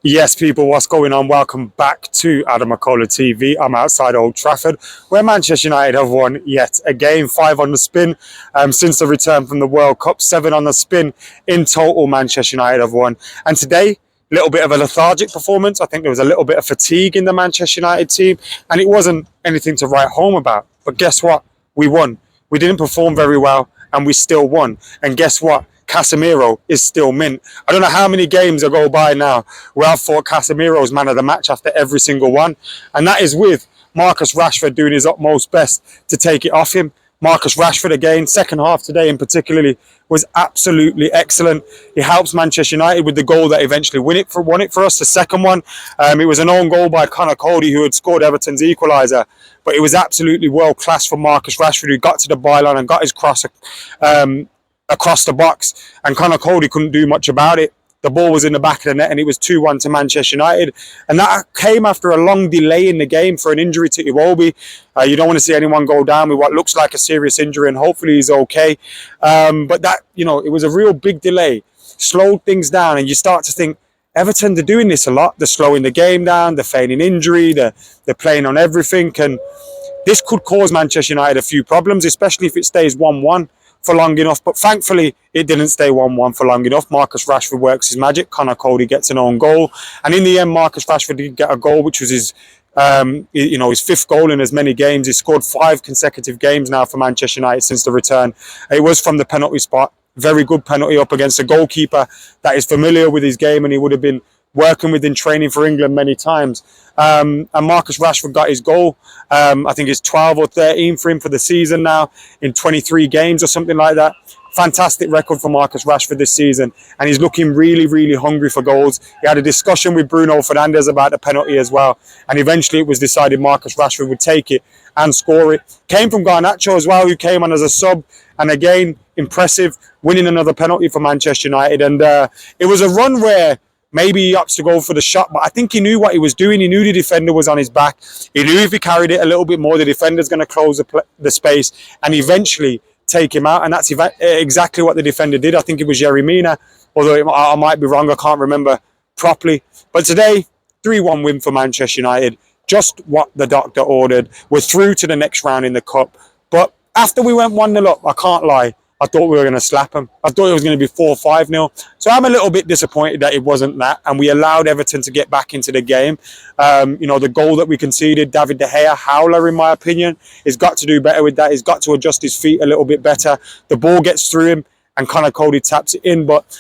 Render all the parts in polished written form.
Yes, people, what's going on? Welcome back to Adam McKola TV. I'm outside Old Trafford, where Manchester United have won yet again. 5 on the spin since the return from the World Cup. 7 on the spin in total. Manchester United have won. And today, a little bit of a lethargic performance. I think there was a little bit of fatigue in the Manchester United team, and it wasn't anything to write home about. But guess what? We won. We didn't perform very well, and we still won. And guess what? Casemiro is still mint. I don't know how many games go by now where I've thought Casemiro's man of the match after every single one. And that is with Marcus Rashford doing his utmost best to take it off him. Marcus Rashford again, second half today in particularly, was absolutely excellent. He helps Manchester United with the goal that eventually won it for us, the second one. It was an own goal by Connor Cody, who had scored Everton's equaliser. But it was absolutely world class from Marcus Rashford, who got to the byline and got his cross across the box, and Connor Cody couldn't do much about it. The ball was in the back of the net, and it was 2-1 to Manchester United. And that came after a long delay in the game for an injury to Iwobi. You don't want to see anyone go down with what looks like a serious injury, and hopefully he's okay. But that, it was a real big delay, slowed things down, and you start to think, Everton, they're doing this a lot. They're slowing the game down, they're feigning injury, they're playing on everything, and this could cause Manchester United a few problems, especially if it stays 1-1 for long enough. But thankfully it didn't stay 1-1 for long enough. Marcus Rashford works his magic. Connor Cody gets an own goal, and in the end Marcus Rashford did get a goal, which was his his fifth goal in as many games. He's scored 5 consecutive games now for Manchester United since the return. It was from the penalty spot. Very good penalty up against a goalkeeper that is familiar with his game, and he would have been working with in training for England many times. And Marcus Rashford got his goal. I think it's 12 or 13 for him for the season now in 23 games or something like that. Fantastic record for Marcus Rashford this season, and he's looking really, really hungry for goals. He had a discussion with Bruno Fernandes about the penalty as well, and eventually it was decided Marcus Rashford would take it and score it. Came from Garnacho as well, who came on as a sub, and again, impressive, winning another penalty for Manchester United. And it was a run where maybe he opts to go for the shot, but I think he knew what he was doing. He knew the defender was on his back. He knew if he carried it a little bit more, the defender's going to close the space and eventually take him out. And that's exactly what the defender did. I think it was Yerry Mina, although I might be wrong. I can't remember properly. But today, 3-1 win for Manchester United. Just what the doctor ordered. We're through to the next round in the Cup. But after we went 1-0 up, I can't lie, I thought we were going to slap them. I thought it was going to be 4-5-0. So I'm a little bit disappointed that it wasn't that. And we allowed Everton to get back into the game. The goal that we conceded, David De Gea, howler in my opinion, he's got to do better with that. He's got to adjust his feet a little bit better. The ball gets through him and Connor Cody taps it in. But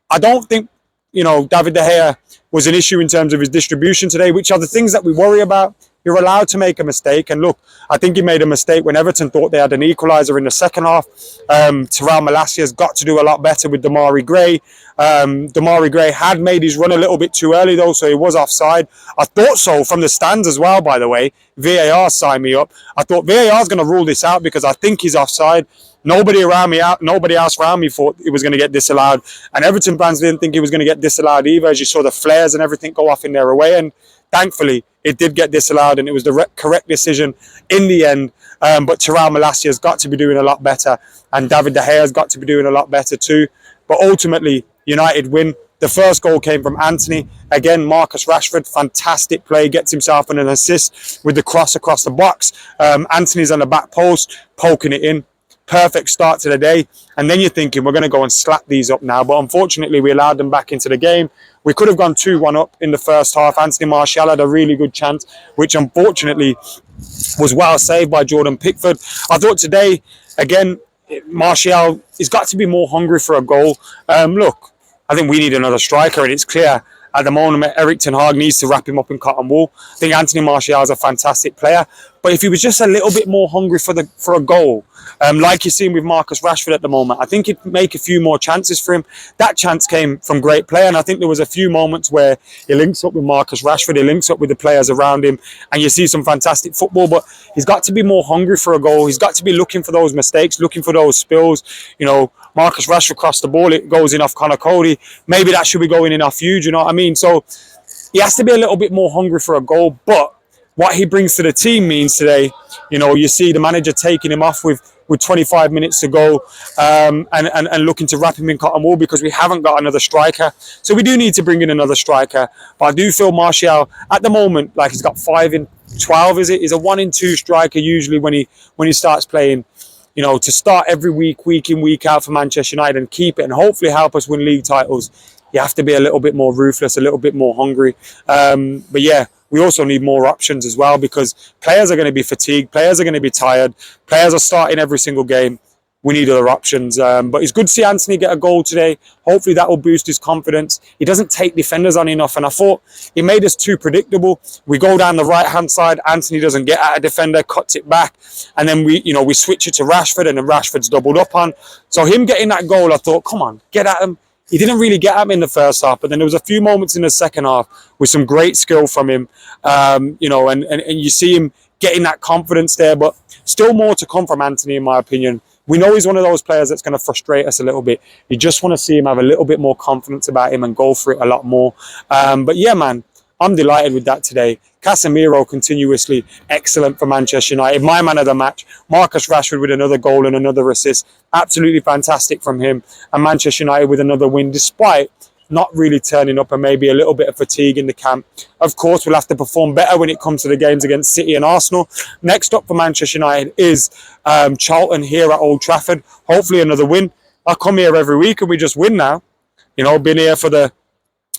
I don't think, David De Gea was an issue in terms of his distribution today, which are the things that we worry about. You're allowed to make a mistake. And look, I think he made a mistake when Everton thought they had an equaliser in the second half. Terrell Malacia's got to do a lot better with Demarai Gray. Demarai Gray had made his run a little bit too early though, so he was offside. I thought so from the stands as well, by the way. VAR signed me up. I thought VAR's going to rule this out because I think he's offside. Nobody else around me thought it was going to get disallowed. And Everton fans didn't think it was going to get disallowed either, as you saw the flares and everything go off in their away end. Thankfully, it did get disallowed, and it was the correct decision in the end. But Terrell Malacia's got to be doing a lot better, and David De Gea's got to be doing a lot better too. But ultimately, United win. The first goal came from Anthony. Again, Marcus Rashford, fantastic play, gets himself an assist with the cross across the box. Anthony's on the back post, poking it in. Perfect start to the day. And then you're thinking, we're going to go and slap these up now. But unfortunately, we allowed them back into the game. We could have gone 2-1 up in the first half. Anthony Martial had a really good chance, which unfortunately was well saved by Jordan Pickford. I thought today, again, Martial has got to be more hungry for a goal. Look, I think we need another striker, and it's clear at the moment Erik ten Hag needs to wrap him up in cotton wool. I think Anthony Martial is a fantastic player, but if he was just a little bit more hungry for a goal, like you're seeing with Marcus Rashford at the moment, I think he'd make a few more chances for him. That chance came from great play, and I think there was a few moments where he links up with Marcus Rashford, he links up with the players around him, and you see some fantastic football. But he's got to be more hungry for a goal. He's got to be looking for those mistakes, looking for those spills. Marcus Rashford crossed the ball, it goes in off Connor Cody. Maybe that should be going in off you, do you know what I mean? So he has to be a little bit more hungry for a goal. But what he brings to the team means today, you see the manager taking him off with with 25 minutes to go, and looking to wrap him in cotton wool because we haven't got another striker. So we do need to bring in another striker. But I do feel Martial at the moment, like he's got 5 in 12, is it? He's a 1 in 2 striker usually when he starts playing. You know, to start every week in, week out for Manchester United and keep it and hopefully help us win league titles, you have to be a little bit more ruthless, a little bit more hungry. But yeah, we also need more options as well because players are going to be fatigued, players are going to be tired, players are starting every single game. We need other options. But it's good to see Anthony get a goal today. Hopefully that will boost his confidence. He doesn't take defenders on enough. And I thought he made us too predictable. We go down the right-hand side. Anthony doesn't get at a defender, cuts it back. And then we switch it to Rashford and then Rashford's doubled up on. So him getting that goal, I thought, come on, get at him. He didn't really get at him in the first half, but then there was a few moments in the second half with some great skill from him, and you see him getting that confidence there, but still more to come from Anthony, in my opinion. We know he's one of those players that's going to frustrate us a little bit. You just want to see him have a little bit more confidence about him and go for it a lot more. But yeah, man, I'm delighted with that today. Casemiro continuously excellent for Manchester United. My man of the match. Marcus Rashford with another goal and another assist. Absolutely fantastic from him. And Manchester United with another win, despite not really turning up and maybe a little bit of fatigue in the camp. Of course, we'll have to perform better when it comes to the games against City and Arsenal. Next up for Manchester United is Charlton here at Old Trafford. Hopefully another win. I come here every week and we just win now. You know, been here for the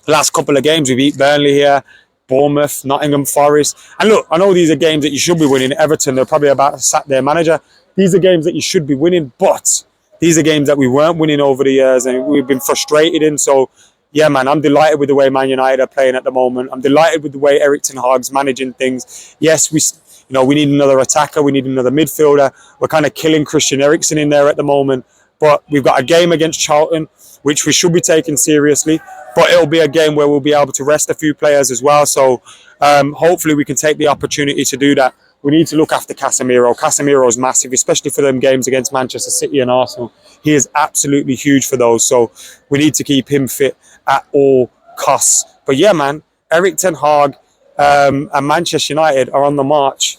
last couple of games. We beat Burnley here, Bournemouth, Nottingham Forest. And look, I know these are games that you should be winning. Everton, they're probably about to sack their manager. These are games that you should be winning, but these are games that we weren't winning over the years and we've been frustrated in. So, yeah, man, I'm delighted with the way Man United are playing at the moment. I'm delighted with the way Erik ten Hag's managing things. Yes, we need another attacker. We need another midfielder. We're kind of killing Christian Eriksen in there at the moment. But we've got a game against Charlton, which we should be taking seriously. But it'll be a game where we'll be able to rest a few players as well. So hopefully we can take the opportunity to do that. We need to look after Casemiro. Casemiro is massive, especially for them games against Manchester City and Arsenal. He is absolutely huge for those. So we need to keep him fit at all costs. But yeah, man, Erik ten Hag and Manchester United are on the march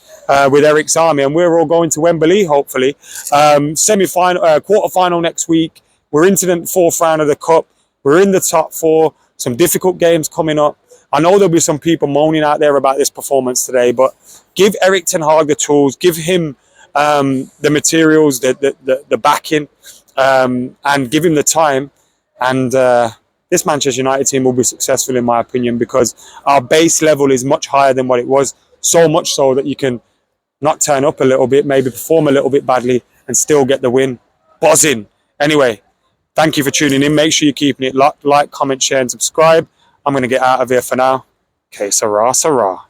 with Eric's army, and we're all going to Wembley, hopefully. Semi-final, quarter-final next week. We're into the 4th round of the Cup. We're in the top 4. Some difficult games coming up. I know there'll be some people moaning out there about this performance today, but give Erik ten Hag the tools, give him the materials, the backing, and give him the time. And this Manchester United team will be successful, in my opinion, because our base level is much higher than what it was. So much so that you can not turn up a little bit, maybe perform a little bit badly, and still get the win. Buzzing. Anyway, thank you for tuning in. Make sure you're keeping it locked. Like, comment, share, and subscribe. I'm going to get out of here for now. Okay, sarah, sarah.